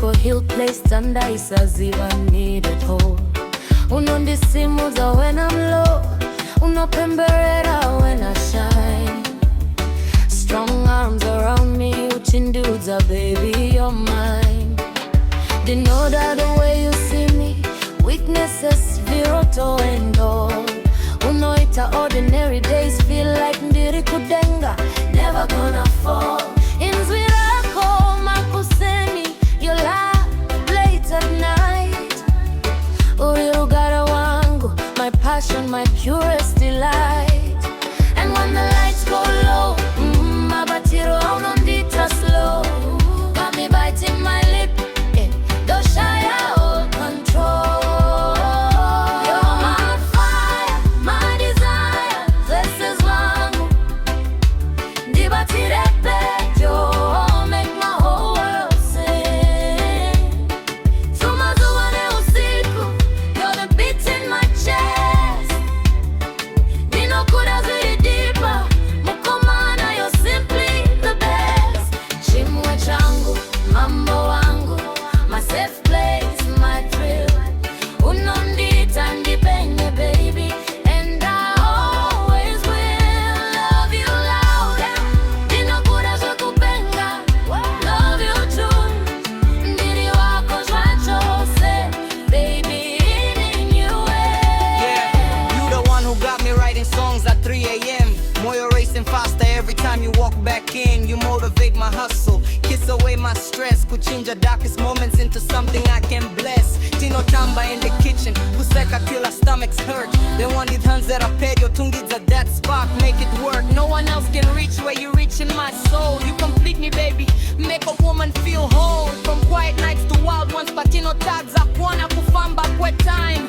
Uko hill place under isaziva need it whole. Unondisimuza when I'm low, unapemberera when I shine. Strong arms around me, uchinduza baby you're mine. They know that the way you see me, weaknesses viroto and all. Unoita ordinary days feel like ndiri kudenga, never gonna fall. Inzwirako makuseni, you lie late at night. Urirugara wangu, my passion, my purest delight. And when the lights go low, mabatiro unondita slow. Got me biting my lip, don't shy out control. Faster every time you walk back in. You motivate my hustle, kiss away my stress. Could change your darkest moments into something I can bless. Tino tambai in the kitchen, kuseka till our stomachs hurt. They wanted hands that are paid, your tungids at that spark, make it work. No one else can reach where you reach in my soul. You complete me baby, make a woman feel whole. From quiet nights to wild ones, patino tags, akuana kufamba kwa time.